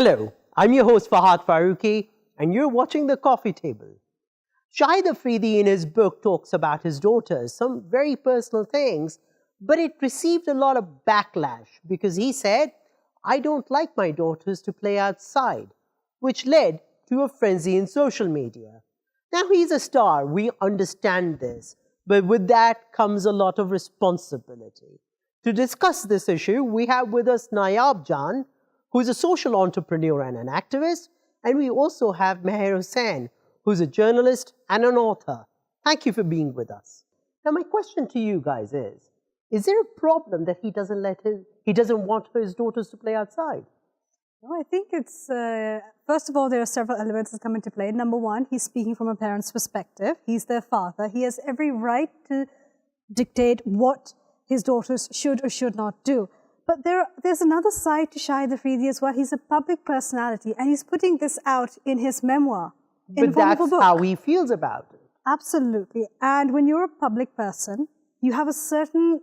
Hello, I'm your host Fahad Faruqui, and you're watching The Coffee Table. Shahid Afridi in his book talks about his daughters, some very personal things, but it received a lot of backlash because he said, I don't like my daughters to play outside, which led to a frenzy in social media. Now he's a star, we understand this, but with that comes a lot of responsibility. To discuss this issue, we have with us Nayab Jan, who is a social entrepreneur and an activist, and we also have Mehr Hussain, who's a journalist and an author. Thank you for being with us. Now my question to you guys is there a problem that he doesn't want his daughters to play outside? No, I think it's, first of all, there are several elements that come into play. Number one, he's speaking from a parent's perspective. He's their father. He has every right to dictate what his daughters should or should not do. But there's another side to Shahid Afridi as well. He's a public personality, and he's putting this out in his memoir. But that's how he feels about it. Absolutely. And when you're a public person, you have a certain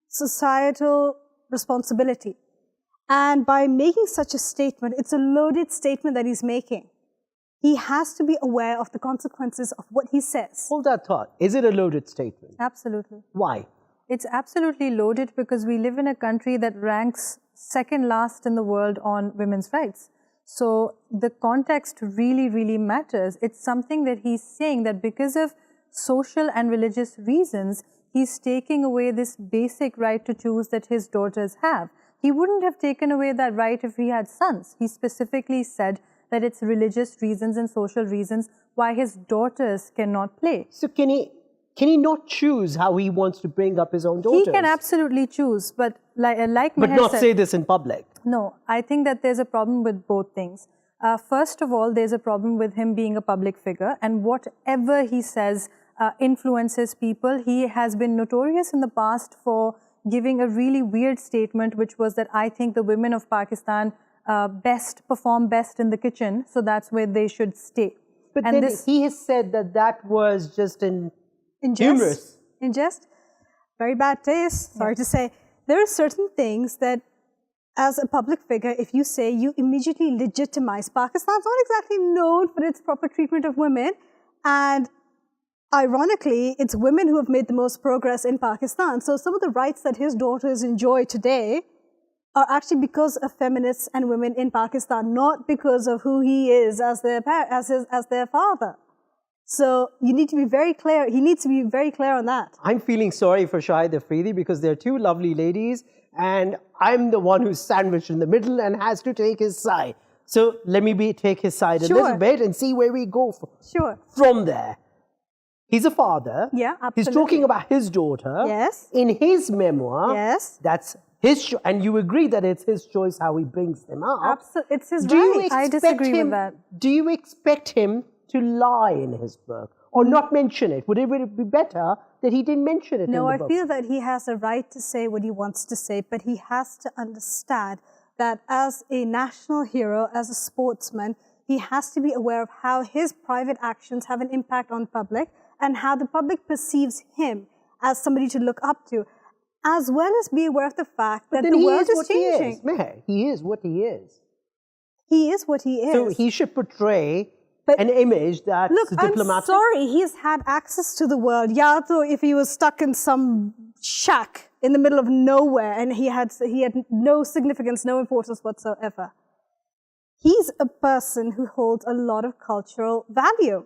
societal responsibility. And by making such a statement, it's a loaded statement that he's making. He has to be aware of the consequences of what he says. Hold that thought. Is it a loaded statement? Absolutely. Why? It's absolutely loaded because we live in a country that ranks second last in the world on women's rights. So the context really, really matters. It's something that he's saying that because of social and religious reasons, he's taking away this basic right to choose that his daughters have. He wouldn't have taken away that right if he had sons. He specifically said that it's religious reasons and social reasons why his daughters cannot play. So can he not choose how he wants to bring up his own daughters? He can absolutely choose, but like but Mehr not said, say this in public. No, I think that there's a problem with both things. First of all, there's a problem with him being a public figure, and whatever he says influences people. He has been notorious in the past for giving a really weird statement, which was that I think the women of Pakistan perform best in the kitchen, so that's where they should stay. But and then he has said that was just in humorous. In jest? Very bad taste, sorry to say. There are certain things that, as a public figure, if you say, you immediately legitimize. Pakistan's not exactly known for its proper treatment of women, and ironically, it's women who have made the most progress in Pakistan. So some of the rights that his daughters enjoy today are actually because of feminists and women in Pakistan, not because of who he is as their father. So you need to be very clear. He needs to be very clear on that. I'm feeling sorry for Shahid Afridi because they're two lovely ladies, and I'm the one who's sandwiched in the middle and has to take his side. So let me take his side a little bit and see where we go from there. He's a father. Yeah, absolutely. He's talking about his daughter. Yes. In his memoir. Yes. That's his and you agree that it's his choice how he brings them up. Absolutely. It's his right. I disagree with that. Do you expect him to lie in his book or not mention it? Would it be better that he didn't mention it in the book? No, I feel that he has a right to say what he wants to say, but he has to understand that as a national hero, as a sportsman, he has to be aware of how his private actions have an impact on public and how the public perceives him as somebody to look up to, as well as be aware of the fact that the world is changing. He is what he is. He is what he is. So he should portray an image that's diplomatic. I'm sorry, he's had access to the world. Yeah, so if he was stuck in some shack in the middle of nowhere and he had no significance, no importance whatsoever. He's a person who holds a lot of cultural value.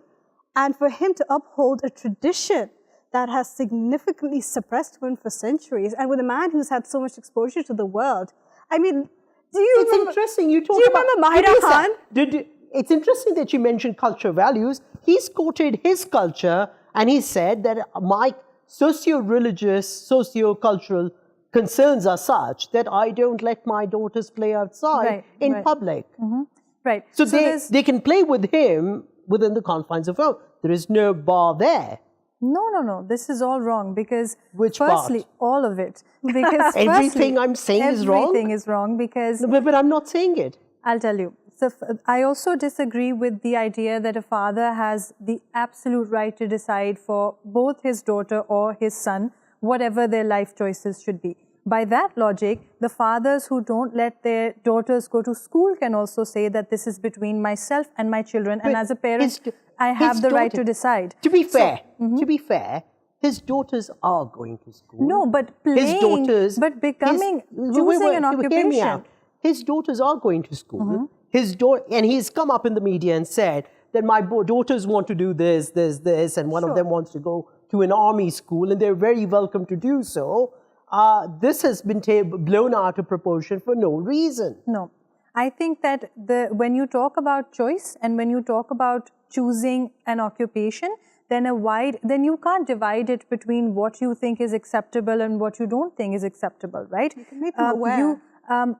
And for him to uphold a tradition that has significantly suppressed women for centuries, and with a man who's had so much exposure to the world, I mean, It's interesting you talk about... Do you remember Mahida Khan? It's interesting that you mentioned cultural values. He's quoted his culture and he said that my socio-religious, socio-cultural concerns are such that I don't let my daughters play outside in public. Mm-hmm. Right. So they can play with him within the confines of home. There is no bar there. No. This is all wrong because firstly, all of it. Because everything I'm saying is wrong? Everything is wrong because... No, but I'm not saying it. I'll tell you. So I also disagree with the idea that a father has the absolute right to decide for both his daughter or his son, whatever their life choices should be. by that logic, the fathers who don't let their daughters go to school can also say that this is between myself and my children, and as a parent, I have the right to decide. To be fair, his daughters are going to school. No, but playing, but becoming, choosing an occupation. Hear me out. His daughters are going to school. And he's come up in the media and said that my daughters want to do this, and one of them wants to go to an army school, and they're very welcome to do so. This has been blown out of proportion for no reason. No. I think that when you talk about choice and when you talk about choosing an occupation, then you can't divide it between what you think is acceptable and what you don't think is acceptable, right? You can make them aware.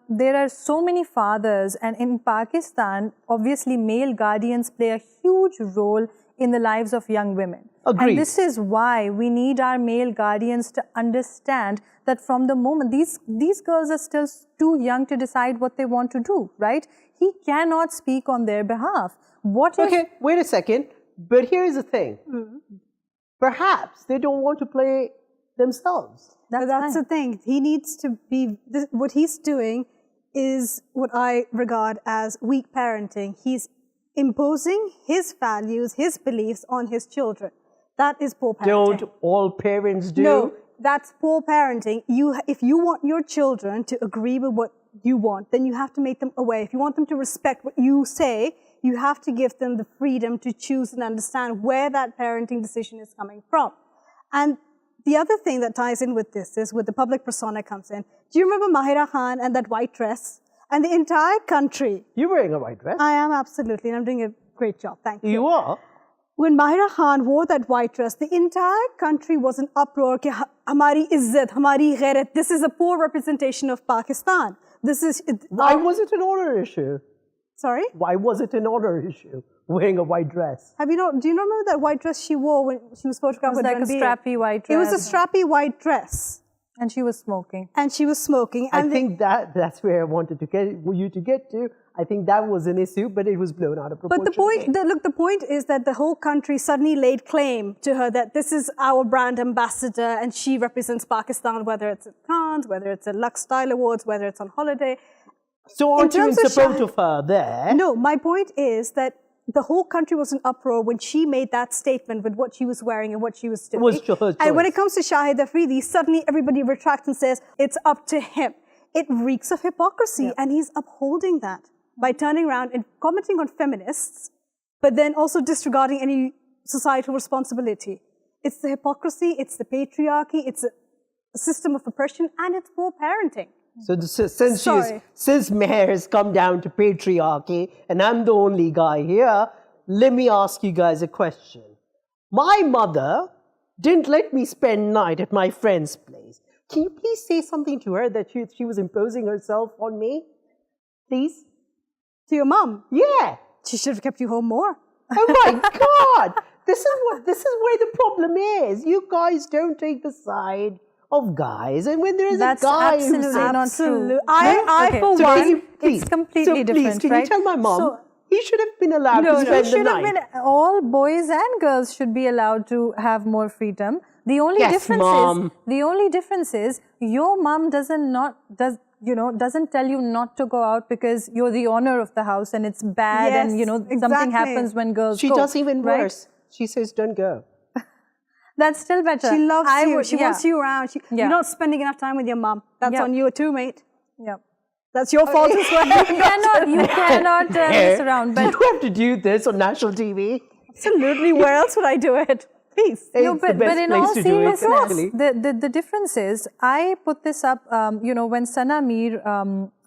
There are so many fathers, and in Pakistan, obviously male guardians play a huge role in the lives of young women. Agreed. And this is why we need our male guardians to understand that from the moment, these girls are still too young to decide what they want to do, right? He cannot speak on their behalf. Okay, wait a second. But here's the thing. Perhaps they don't want to play themselves. That's the thing. He needs to be, what he's doing is what I regard as weak parenting. He's imposing his values, his beliefs on his children. That is poor parenting. Don't all parents do? No, that's poor parenting. If you want your children to agree with what you want, then you have to make them aware. If you want them to respect what you say, you have to give them the freedom to choose and understand where that parenting decision is coming from. And the other thing that ties in with this is with the public persona comes in. Do you remember Mahira Khan and that white dress? And the entire country. You're wearing a white dress. I am, absolutely, and I'm doing a great job. Thank you. You are? When Mahira Khan wore that white dress, the entire country was in uproar. Ki, Hamari izzat, hamari ghairat. This is a poor representation of Pakistan. This is. Why was it an honor issue? Sorry? Why was it an honor issue? Wearing a white dress. Do you not remember that white dress she wore when she was photographed with It was like a strappy white dress. It was a strappy white dress. And she was smoking. And she was smoking. And I think that's where I wanted to get you to get to. I think that was an issue, but it was blown out of proportion. But the point is that the whole country suddenly laid claim to her that this is our brand ambassador and she represents Pakistan, whether it's at Cannes, whether it's at Lux Style Awards, whether it's on holiday. So aren't you in support of her there? No, my point is that the whole country was in uproar when she made that statement with what she was wearing and what she was doing. It was her choice. And when it comes to Shahid Afridi, suddenly everybody retracts and says, it's up to him. It reeks of hypocrisy, and he's upholding that by turning around and commenting on feminists, but then also disregarding any societal responsibility. It's the hypocrisy, it's the patriarchy, it's a system of oppression, and it's poor parenting. So since Mehr has come down to patriarchy, and I'm the only guy here, let me ask you guys a question. My mother didn't let me spend night at my friend's place. Can you please say something to her that she was imposing herself on me? Please? To your mom? Yeah. She should have kept you home more. Oh my God! This is where the problem is. You guys don't take the side of guys, and when there is a guy who says, not true. I for one, it's completely different, can right? you tell my mom he should have been allowed to spend the night? All boys and girls should be allowed to have more freedom. The only difference is your mom doesn't tell you not to go out because you're the owner of the house and it's bad, and something happens when girls go. She does even worse. She says, "Don't go." That's still better. She loves you. She wants you around. You're not spending enough time with your mom. That's on you too, mate. Yeah. That's your fault as well. You cannot mess around. But you have to do this on national TV. Absolutely. Where else would I do it? Please. But in all seriousness, the difference is, I put this up, when Sana Mir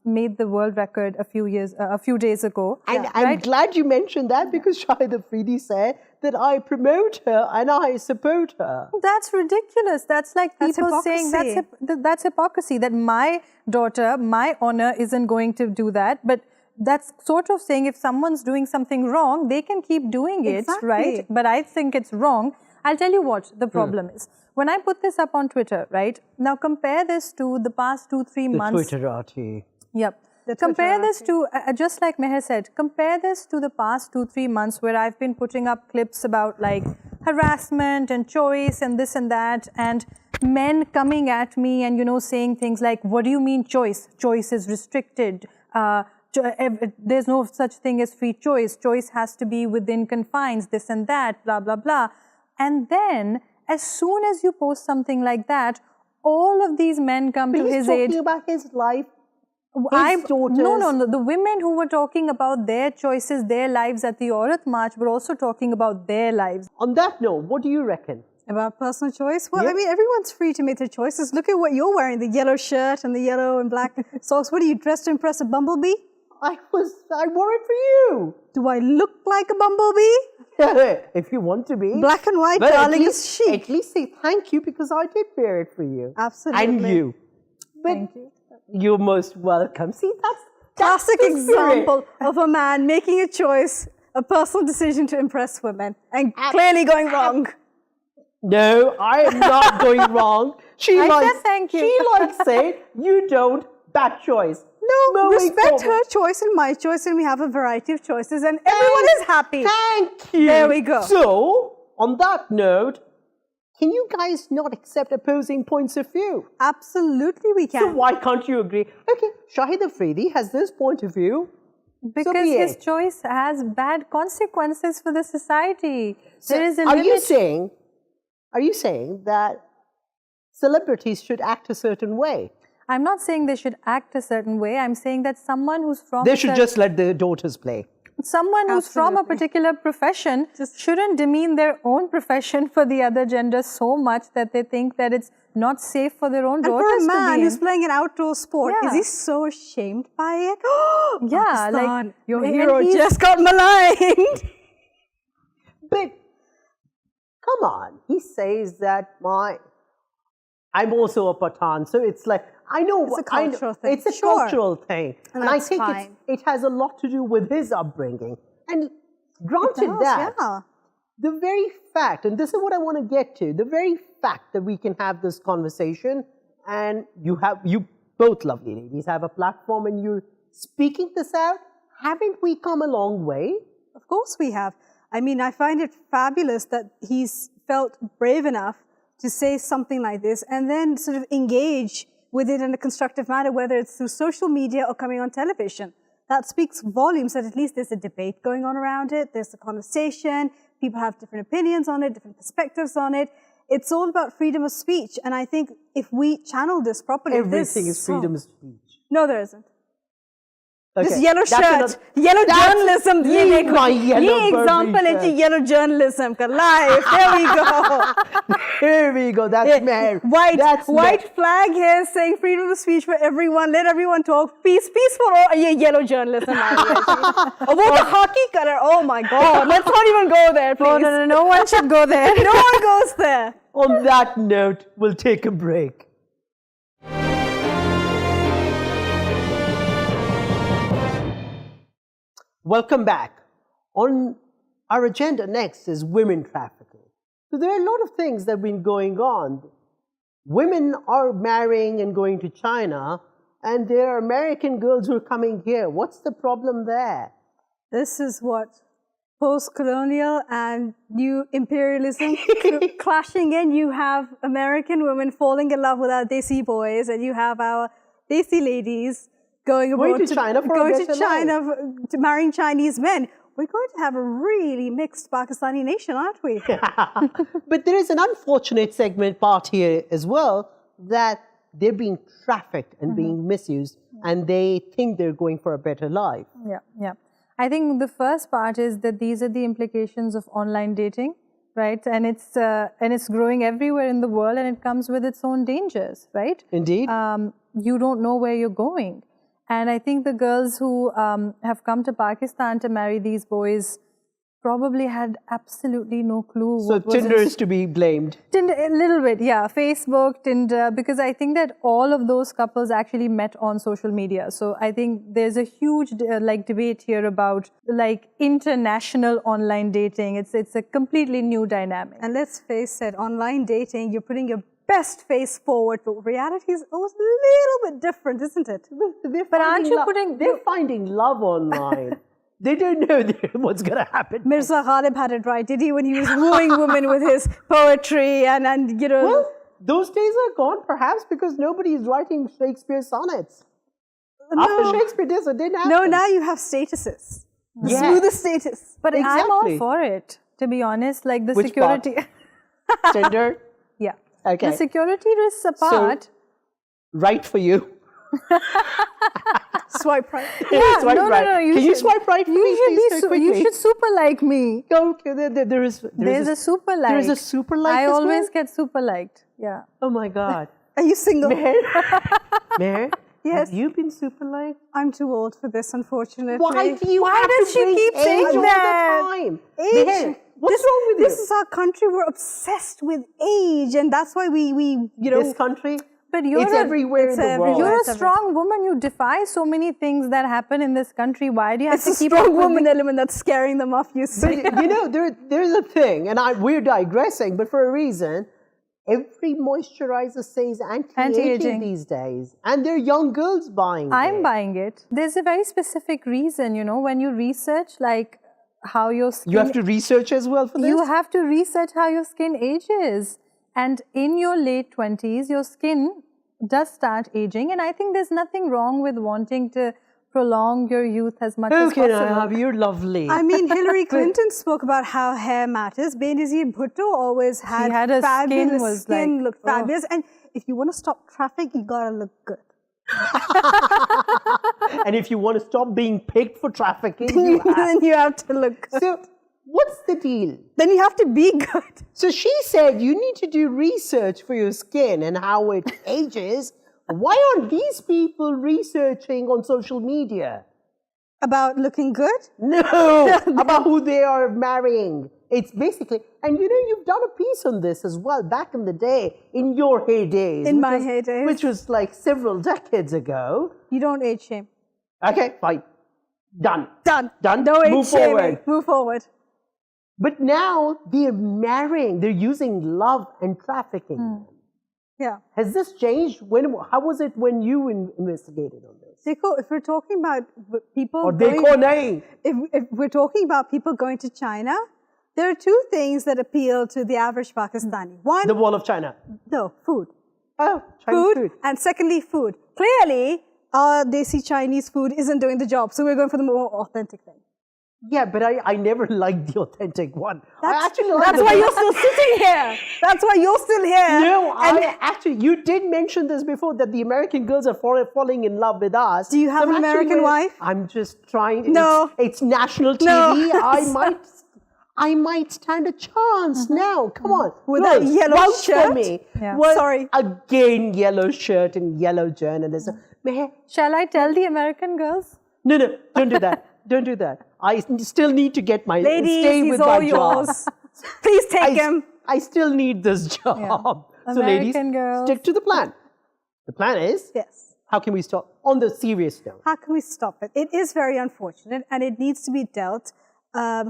made the world record a few days ago. And I'm glad you mentioned that, because Shahid Afridi said that I promote her and I support her. That's ridiculous. That's like people saying that's hypocrisy, that my daughter, my honor isn't going to do that. But that's sort of saying if someone's doing something wrong, they can keep doing it, right? But I think it's wrong. I'll tell you what the problem is. When I put this up on Twitter, right? Now compare this to the past 2-3 months. The Twitterati. Yep. Compare this to, just like Mehr said, compare this to the past 2-3 months where I've been putting up clips about like harassment and choice and this and that. And men coming at me and, you know, saying things like, what do you mean choice? Choice is restricted. There's no such thing as free choice. Choice has to be within confines, this and that, blah, blah, blah. And then, as soon as you post something like that, all of these men come to his aid. He's talking about his life, his daughters. No. The women who were talking about their choices, their lives at the Aurat March, were also talking about their lives. On that note, what do you reckon? About personal choice? Well, I mean, everyone's free to make their choices. Look at what you're wearing, the yellow shirt and the yellow and black socks. What are you, dressed to impress a bumblebee? I wore it for you. Do I look like a bumblebee? If you want to be. Black and white, but darling, is chic. At least say thank you because I did wear it for you. Absolutely. And you. But Thank you. You're most welcome. See, that's Classic the spirit. example of a man making a choice, a personal decision to impress women, and clearly going wrong. No, I am not going wrong. She I likes, said thank you. She likes saying, you don't, bad choice. No, Moving respect forward. her choice and my choice, and we have a variety of choices, and everyone is happy. Thank you. There we go. So, on that note, can you guys not accept opposing points of view? Absolutely, we can. So why can't you agree? Okay, Shahid Afridi has this point of view. Because be his it. choice has bad consequences for the society. So There is a are limit. you saying that celebrities should act a certain way? I'm not saying they should act a certain way. I'm saying that someone who's from They should just let their daughters play. someone who's from a Absolutely. particular profession shouldn't demean their own profession for the other gender so much that they think that it's not safe for their own And daughters for a to man be who's in. playing an outdoor sport, Yeah. is he so ashamed by it? Yeah, Pakistan, like your and hero he's- just got maligned. But come on, he says that I'm also a Pathan, so it's like I know It's a I know- cultural thing. It's a Sure. cultural thing, And I that's think fine. it has a lot to do with his upbringing. And granted does, that, yeah. the very fact, and this is what I want to get to, the very fact that we can have this conversation, and you both lovely ladies have a platform, and you're speaking this out. Haven't we come a long way? Of course we have. I mean, I find it fabulous that he's felt brave enough to say something like this and then sort of engage with it in a constructive manner, whether it's through social media or coming on television. That speaks volumes that at least there's a debate going on around it, there's a conversation, people have different opinions on it, different perspectives on it. It's all about freedom of speech, and I think if we channel this properly... Everything is freedom of speech. No, there isn't. This Okay, yellow that's shirt, yellow journalism, leave my yellow example Burberry into shirt. yellow journalism ka life. There we go. Here we go. That's Mehr. That's White Mehr. flag here saying freedom of speech for everyone. Let everyone talk. Peace for all. Yeah, yellow journalism. Oh, what the hockey color. Oh my God. Let's not even go there, please. Oh, no one should go there. No one goes there. On that note, we'll take a break. Welcome back. On our agenda next is women trafficking. So there are a lot of things that have been going on. Women are marrying and going to China, and there are American girls who are coming here. What's the problem there? This is what post-colonial and new imperialism clashing in. You have American women falling in love with our Desi boys, and you have our Desi ladies going abroad to China for a going to better China to marrying Chinese men. We're going to have a really mixed Pakistani nation, aren't we? But there is an unfortunate segment part here as well, that they're being trafficked and being misused, and they think they're going for a better life. Yeah. I think the first part is that these are the implications of online dating, right? And it's growing everywhere in the world, and it comes with its own dangers, right? Indeed. You don't know where you're going. And I think the girls who have come to Pakistan to marry these boys probably had absolutely no clue. So what was Tinder is to be blamed. Tinder, a little bit, yeah. Facebook, Tinder, because I think that all of those couples actually met on social media. So I think there's a huge debate here about international online dating. It's a completely new dynamic. And let's face it, online dating, you're putting your best face forward, but reality is always a little bit different, isn't it? But aren't you putting... They're finding love online. They don't know what's going to happen. Mirza Ghalib had it right, did he, when he was wooing women with his poetry and you know... Well, those days are gone, perhaps because nobody is writing Shakespeare sonnets. After Shakespeare didn't happen. No, now you have statuses. The Yeah. smoothest status. But I'm Exactly. all for it, to be honest. Like the Which security. Tinder? Yeah. Okay. The security risks apart. Right for you. Swipe right. yeah, Swipe no, right. no, no. Can you swipe right for me, You should please, be. so quickly? You should super like me. Okay, There's a super like. There is a super like. I as well? always get super liked. Yeah. Oh my God. Are you single? Mehr, Yes. have you been super liked? I'm too old for this, unfortunately. Why do you Why have does to she bring keep age saying all that? the time? Age. Mehr, what's wrong with This you? is our country. We're obsessed with age, and that's why we you know. This country? But you're It's everywhere in the world. You're It's a strong woman. You defy so many things that happen in this country. Why do you have It's to a keep strong up with woman element that's scaring them off. You But see. you know, there's a thing, and we're digressing, but for a reason. Every moisturizer says anti-aging Anti-aging. these days, and they're young girls buying I'm it. buying it. There's a very specific reason, you know, when you research like how your skin. You have to research as well for this? You have to research how your skin ages. And in your late 20s, your skin does start aging. And I think there's nothing wrong with wanting to prolong your youth as much as Okay, possible. Nayab, you're lovely. I mean, Hillary Clinton spoke about how hair matters. Benazir Bhutto always had, had a fabulous skin was like, looked fabulous. And if you want to stop traffic, you gotta look good. And if you want to stop being picked for trafficking, you have. Then you have to look good. So, what's the deal? Then you have to be good. So she said you need to do research for your skin and how it ages. Why aren't these people researching on social media? About looking good? No, about who they are marrying. It's basically, and you know, you've done a piece on this as well back in the day, in your heydays. In my heydays. Which was like several decades ago. You don't age shame. Okay, fine. Done. Done. Done. No age Move shaming. forward. Move forward. But now they're marrying, they're using love and trafficking. Yeah. Has this changed? How was it when you investigated on this? Dekho, if we're talking about people Or going, dekho nahi. if we're talking about people going to China, there are two things that appeal to the average Pakistani. One, The Wall of China. no, food. Oh, Chinese food. And secondly, food. Clearly, our desi Chinese food isn't doing the job, so we're going for the more authentic thing. Yeah, but I never liked the authentic one. I actually liked That's the why you're still sitting here. That's why you're still here. No, you did mention this before, that the American girls are falling in love with us. Do you have an American wife? I'm just trying. No. It's national TV. No. I might stand a chance now. Come on. With that Girls, yellow vouch shirt? for me. Yeah. Well, Sorry. Again, yellow shirt and yellow journalism. Mehr, Shall I tell the American girls? No, don't do that. Don't do that. I still need to get my Ladies, stay he's with all my job. yours. Please take him. I still need this job. So ladies, American girls. stick to the plan. The plan is, Yes. how can we stop? On the serious note. How can we stop it? It is very unfortunate, and it needs to be dealt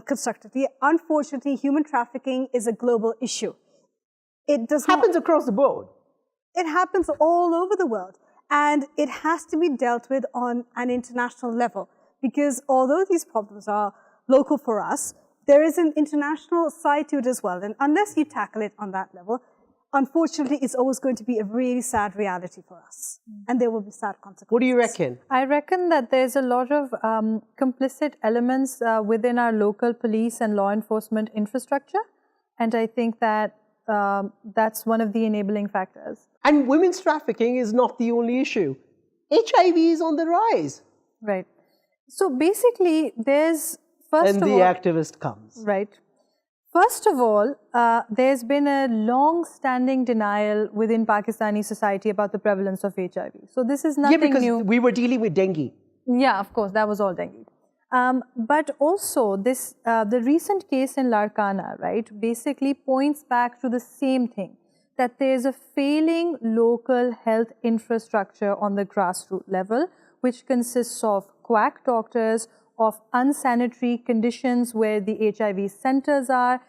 constructively. Unfortunately, human trafficking is a global issue. It does Happens across the board. It happens all over the world, and it has to be dealt with on an international level. Because although these problems are local for us, there is an international side to it as well. And unless you tackle it on that level, unfortunately, it's always going to be a really sad reality for us. And there will be sad consequences. What do you reckon? I reckon that there's a lot of complicit elements within our local police and law enforcement infrastructure. And I think that that's one of the enabling factors. And women's trafficking is not the only issue. HIV is on the rise. Right. So basically, there's first And of the all, activist comes. right. First of all, there's been a long-standing denial within Pakistani society about the prevalence of HIV. So this is nothing Yeah, because new. we were dealing with dengue. Yeah, of course, that was all dengue. But also, this the recent case in Larkana, right, basically points back to the same thing, that there's a failing local health infrastructure on the grassroots level, which consists of quack doctors, of unsanitary conditions where the HIV centers are,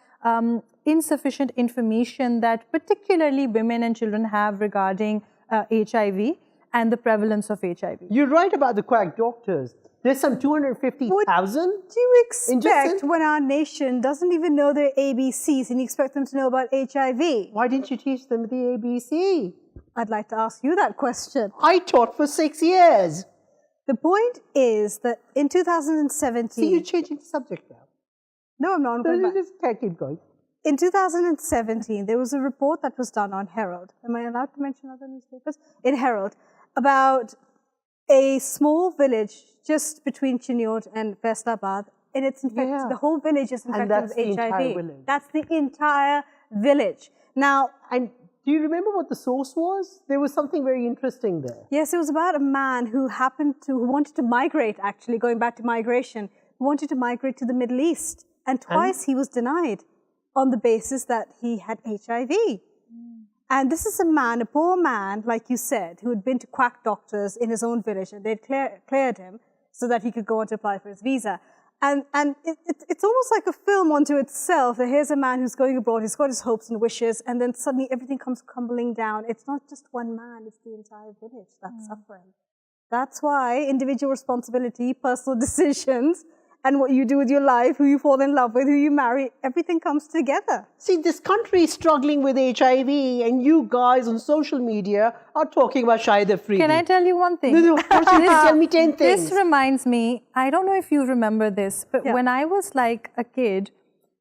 insufficient information that particularly women and children have regarding HIV and the prevalence of HIV. You're right about the quack doctors. There's some 250,000? Do you expect Ingested? when our nation doesn't even know their ABCs and you expect them to know about HIV? Why didn't you teach them the ABC? I'd like to ask you that question. I taught for 6 years. The point is that in 2017... See, you're changing the subject now. No, I'm not. I'm going back. Just keep going. In 2017, there was a report that was done on Herald. Am I allowed to mention other newspapers? In Herald, about a small village just between Chinnot and Faisalabad, and it's infected. The whole village is infected that's with the HIV. entire village. That's the entire village. Now, And do you remember what the source was? There was something very interesting there. yes, it was about a man who wanted to migrate, actually, going back to migration, who wanted to migrate to the Middle East. And twice he was denied on the basis that he had HIV. And this is a man, a poor man, like you said, who had been to quack doctors in his own village, and they'd cleared him so that he could go on to apply for his visa. And it's almost like a film unto itself, that here's a man who's going abroad, he's got his hopes and wishes, and then suddenly everything comes crumbling down. It's not just one man, it's the entire village that's suffering. That's why individual responsibility, personal decisions, and what you do with your life, who you fall in love with, who you marry, everything comes together. See, this country is struggling with HIV, and you guys on social media are talking about Shahid Afridi. Can I tell you one thing? No, of course you can tell me 10 things. This reminds me, I don't know if you remember this, but when I was like a kid,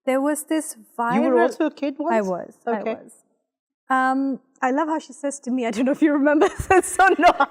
there was this viral... You were also a kid once? I was. Okay. I was. I love how she says to me, I don't know if you remember this or not.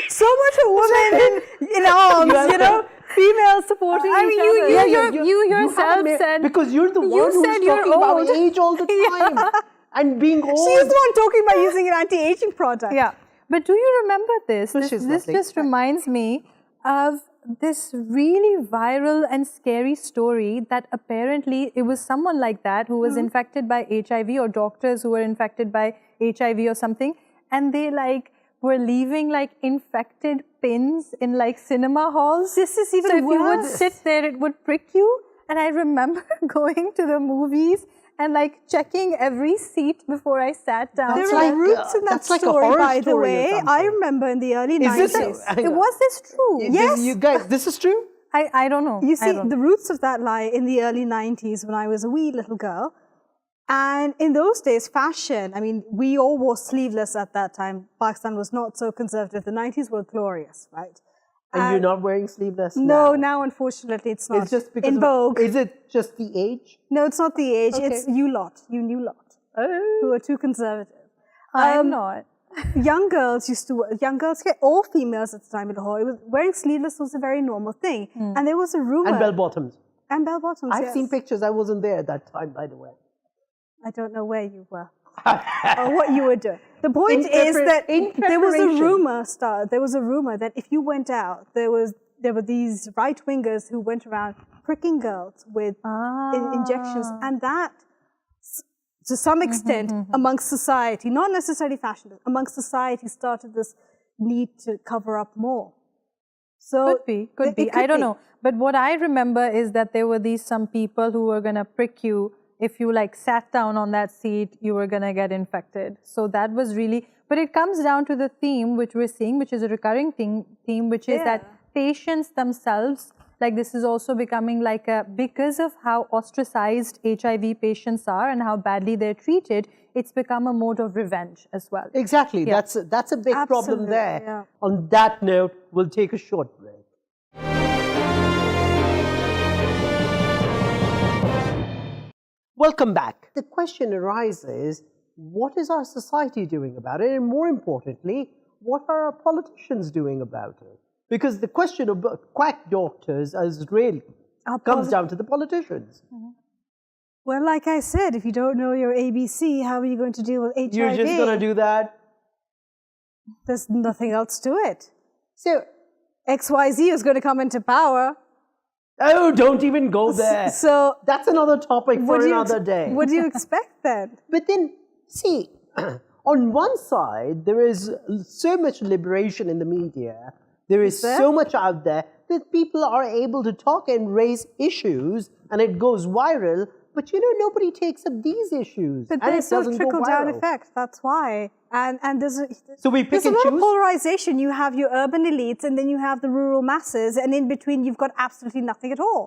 So much a woman in arms, you know, females supporting I mean, each other. you yourself said... Because you're the one who's said you're talking about old. age all the time. And being old. She's the one talking about using an anti-aging product. Yeah. But do you remember this? Which is This lovely. just reminds me of this really viral and scary story that apparently it was someone like that who was infected by HIV, or doctors who were infected by HIV or something, and they like were leaving like infected pins in like cinema halls. This is even so if you would worse. sit there, it would prick you. And I remember going to the movies and like checking every seat before I sat down. That's There like, are roots in that that's like a story, horror by the story or way. something. I remember in the early 90s. Was this true? Yes. You guys, this is true? I don't know. You I see, don't the roots of that lie in the early 90s when I was a wee little girl. And in those days, fashion, I mean, we all wore sleeveless at that time. Pakistan was not so conservative. The 90s were glorious, right? And you're not wearing sleeveless No, now? now unfortunately it's not. It's just because in of- vogue. Is it just the age? No, it's not the age. Okay. It's you new lot, who are too conservative. I'm not. Young girls used to wear, all females at the time in Lahore, wearing sleeveless was a very normal thing. And there was a rumor. And bell-bottoms. And bell-bottoms, I've yes. seen pictures. I wasn't there at that time, by the way. I don't know where you were or what you were doing. The point In is that in there was a preparation. rumor There was a rumor that if you went out, there were these right-wingers who went around pricking girls with injections, and that, to some extent, amongst society, not necessarily fashion, but amongst society, started this need to cover up more. So Could be. I don't know. But what I remember is that there were some people who were going to prick you. If you like sat down on that seat, you were going to get infected. So that was really, but it comes down to the theme which we're seeing, which is a recurring theme, which is that patients themselves, like this is also becoming like because of how ostracized HIV patients are and how badly they're treated, it's become a mode of revenge as well. Exactly. Yeah. That's a big problem Absolutely, there. yeah. On that note, we'll take a short break. Welcome back. The question arises, what is our society doing about it? And more importantly, what are our politicians doing about it? Because the question of quack doctors is really comes down to the politicians. well, like I said, if you don't know your ABC, how are you going to deal with HIV? You're just going to do that? There's nothing else to it. So, XYZ is going to come into power. oh, don't even go there. So That's another topic for another day. What do you expect then? But then, see, on one side, there is so much liberation in the media. There is so much out there that people are able to talk and raise issues, and it goes viral. But nobody takes up these issues. But and there's it no doesn't go trickle-down viral. effect. That's why. And there's So we pick there's a and lot of choose? polarization. You have your urban elites, and then you have the rural masses, and in between you've got absolutely nothing at all.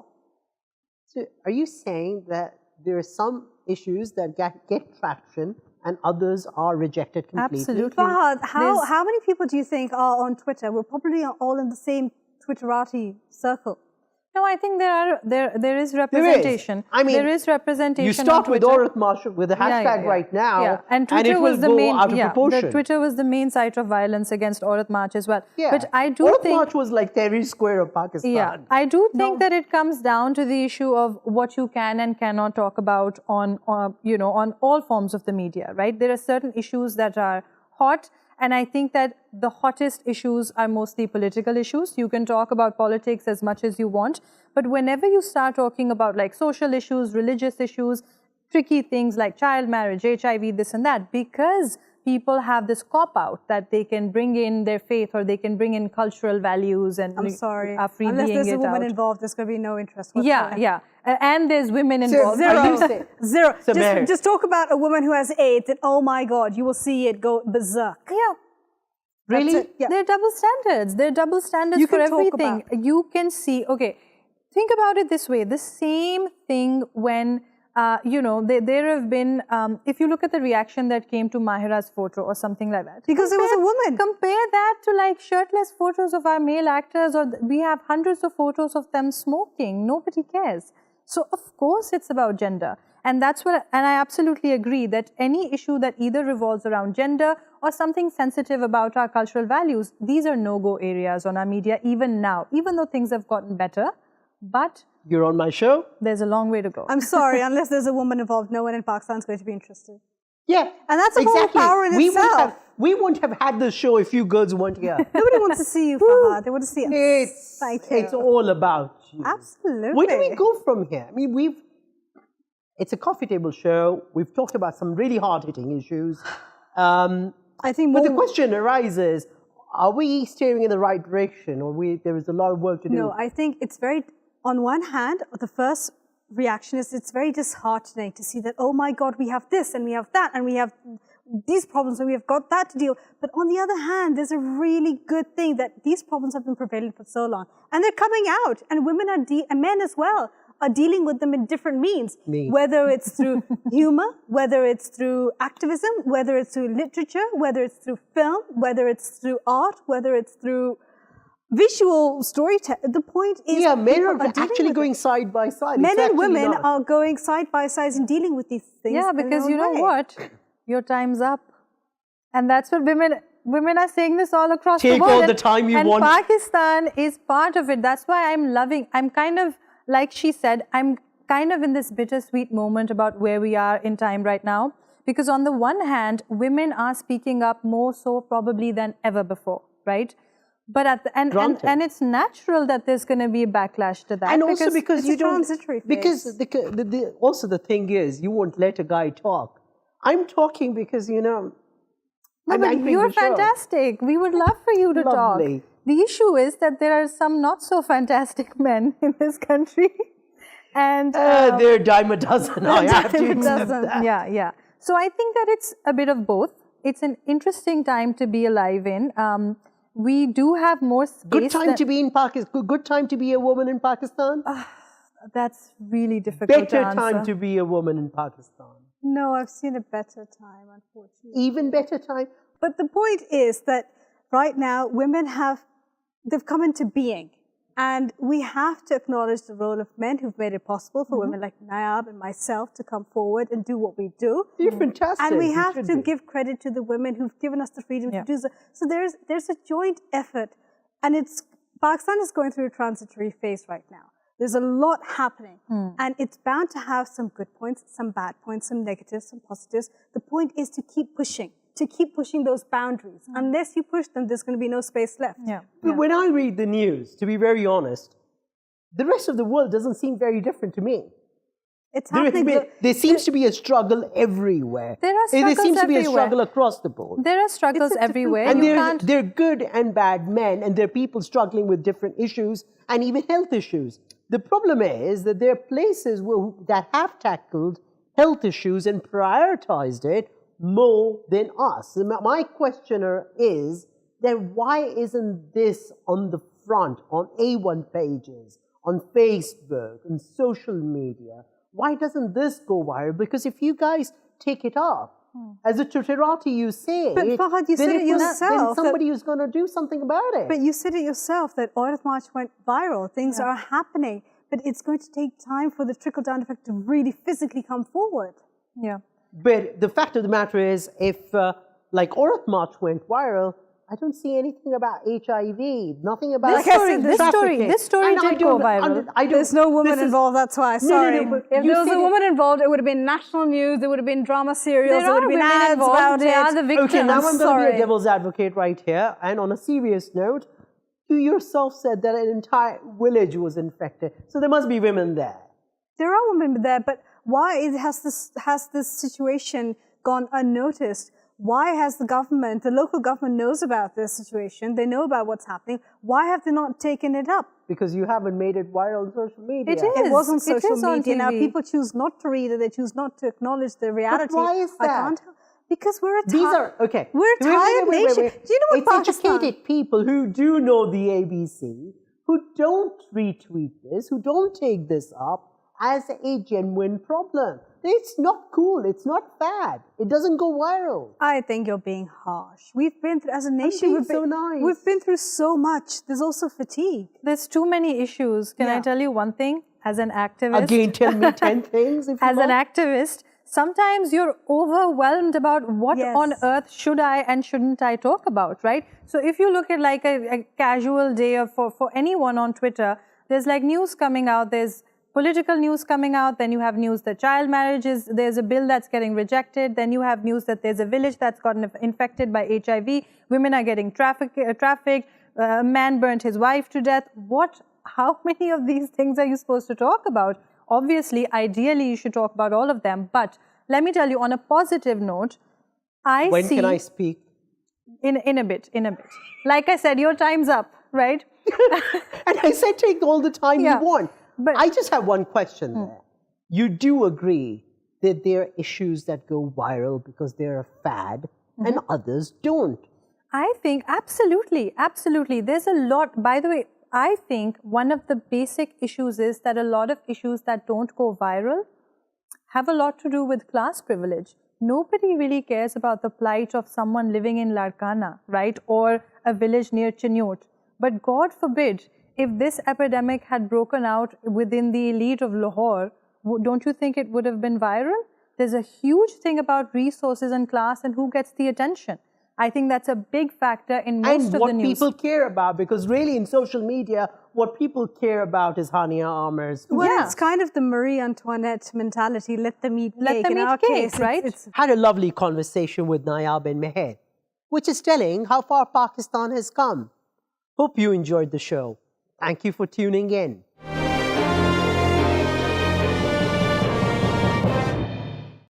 So are you saying that there are some issues that get traction and others are rejected completely? Absolutely. Fahad, how many people do you think are on Twitter? We're probably all in the same Twitterati circle. No, I think there is representation. I mean, there is representation. You start on with Twitter. Aurat Marsh with the hashtag right now, Yeah. And Twitter it will was the go main. out of proportion. Twitter was the main site of violence against Aurat March as well. Yeah. But I do Aurat think March was like Tahrir Square of Pakistan. Yeah, I do think that it comes down to the issue of what you can and cannot talk about on all forms of the media, right? There are certain issues that are hot, and I think that the hottest issues are mostly political issues. You can talk about politics as much as you want, but whenever you start talking about like social issues, religious issues, tricky things like child marriage, HIV, this and that, because people have this cop-out that they can bring in their faith or they can bring in cultural values and I'm sorry. are freebieing Unless there's a it woman out. involved, there's going to be no interest whatsoever. Yeah. And there's women involved. Zero. So Mehr. Just talk about a woman who has AIDS and oh my God, you will see it go berserk. Yeah. Really? That's it. Yeah. There are double standards. There are double standards You for can talk everything. about- You can see, okay, think about it this way. The same thing when, there have been, if you look at the reaction that came to Mahira's photo or something like that. Because it was a woman. Compare that to like shirtless photos of our male actors, or we have hundreds of photos of them smoking. Nobody cares. So of course it's about gender. And that's what, and I absolutely agree that any issue that either revolves around gender or something sensitive about our cultural values, these are no-go areas on our media even now, even though things have gotten better, but You're on my show? there's a long way to go. I'm sorry, unless there's a woman involved, no one in Pakistan is going to be interested. Yeah. And that's a whole power in itself. We wouldn't have had this show if you girls weren't here. Nobody wants to see you, Fahad. They want to see us. Thank you. It's all about you. Absolutely. Where do we go from here? I mean, it's a coffee table show. We've talked about some really hard-hitting issues. I think But more, the question arises, are we steering in the right direction, or there is a lot of work to do? No, I think it's very, on one hand, the first reaction is it's very disheartening to see that, oh my God, we have this and we have that and we have these problems and we have got that to deal. But on the other hand, there's a really good thing that these problems have been prevalent for so long. And they're coming out, and women are, and men as well, are dealing with them in different means. Whether it's through humor, whether it's through activism, whether it's through literature, whether it's through film, whether it's through art, whether it's through visual storytelling. The point is, yeah, men are dealing actually with going it. side by side. Men It's and actually women not. are going side by side and dealing with these things. Yeah, in their because own you know way. what? Your time's up. And that's what women are saying this all across the Take world. all the time you want. And Pakistan is part of it. That's why I'm kind of, like she said, I'm kind of in this bittersweet moment about where we are in time right now. Because on the one hand, women are speaking up more so probably than ever before, right? But and it's natural that there's going to be a backlash to that. And also because it's you a don't, transitory phase. because also the thing is, you won't let a guy talk. I'm talking because, No, I'm but anchoring you're the show. fantastic. We would love for you to Lovely. talk. The issue is that there are some not so fantastic men in this country. And they're a dime a dozen. I have to dime a accept dozen. that. yeah. So I think that it's a bit of both. It's an interesting time to be alive in. We do have more space. Good time to be in Pakistan. Good time to be a woman in Pakistan. That's really difficult Better to answer. time to be a woman in Pakistan. No, I've seen a better time, unfortunately. Even better time. But the point is that right now, women they've come into being. And we have to acknowledge the role of men who've made it possible for women like Nayab and myself to come forward and do what we do. You're fantastic. And we You have should to be. give credit to the women who've given us the freedom Yeah. to do so. So there's a joint effort. And Pakistan is going through a transitory phase right now. There's a lot happening. And it's bound to have some good points, some bad points, some negatives, some positives. The point is to keep pushing those boundaries. Unless you push them, there's going to be no space left. Yeah. But when I read the news, to be very honest, the rest of the world doesn't seem very different to me. It's happening. There seems to be a struggle everywhere. There are struggles There seems to be a everywhere. struggle across the board. There are struggles It's a different everywhere. And You there can't. are good and bad men, and there are people struggling with different issues and even health issues. The problem is that there are places that have tackled health issues and prioritized it more than us. My questioner is then why isn't this on the front, on A1 pages, on Facebook, on social media? Why doesn't this go viral? Because if you guys take it up, as a tutorati you say, But Fahad, you said it yourself. then somebody is going to do something about it. But you said it yourself that Aurat March went viral. Things are happening, but it's going to take time for the trickle-down effect to really physically come forward. Yeah. But the fact of the matter is, if like Aurat March went viral, I don't see anything about HIV, nothing about this story did go viral. There's no woman involved, that's why, sorry. No, if there was a woman involved, it would have been national news, there would have been drama serials, there would have been ads about they are the victims. Okay, now I'm going to be a devil's advocate right here. And on a serious note, you yourself said that an entire village was infected. So there must be women there. There are women there, but why has this situation gone unnoticed? Why has the government, the local government knows about this situation, they know about what's happening, why have they not taken it up? Because you haven't made it viral on social media. It is. It was on social media. On now people choose not to read it, they choose not to acknowledge the reality. But why is that? Because we're a We're a tired nation. Do you know what it's Pakistan? educated people who do know the ABC, who don't retweet this, who don't take this up as a genuine problem. It's not cool. It's not bad. It doesn't go viral. I think you're being harsh. We've been through, as a nation, we've been through so much. There's also fatigue. There's too many issues. Can I tell you one thing? As an activist, again, tell me 10 things. If as an activist, sometimes you're overwhelmed about what on earth should I and shouldn't I talk about, right? So if you look at like a casual day for anyone on Twitter, there's like news coming out. There's political news coming out, then you have news that child marriage there's a bill that's getting rejected, then you have news that there's a village that's gotten infected by HIV, women are getting trafficked, a man burnt his wife to death. How many of these things are you supposed to talk about? Obviously, ideally, you should talk about all of them, but let me tell you on a positive note, When can I speak? In a bit. Like I said, your time's up, right? And I said take all the time you want. But I just have one question there. You do agree that there are issues that go viral because they're a fad and others don't? I think absolutely. There's a lot. By the way, I think one of the basic issues is that a lot of issues that don't go viral have a lot to do with class privilege. Nobody really cares about the plight of someone living in Larkana, right? Or a village near Chinot. But God forbid, if this epidemic had broken out within the elite of Lahore, don't you think it would have been viral? There's a huge thing about resources and class and who gets the attention. I think that's a big factor in most of the news. And what people care about, because really in social media, what people care about is Hania Amer's. Well, it's kind of the Marie Antoinette mentality, let them eat cake. In our case, right? Had a lovely conversation with Nayab and Mehr, which is telling how far Pakistan has come. Hope you enjoyed the show. Thank you for tuning in.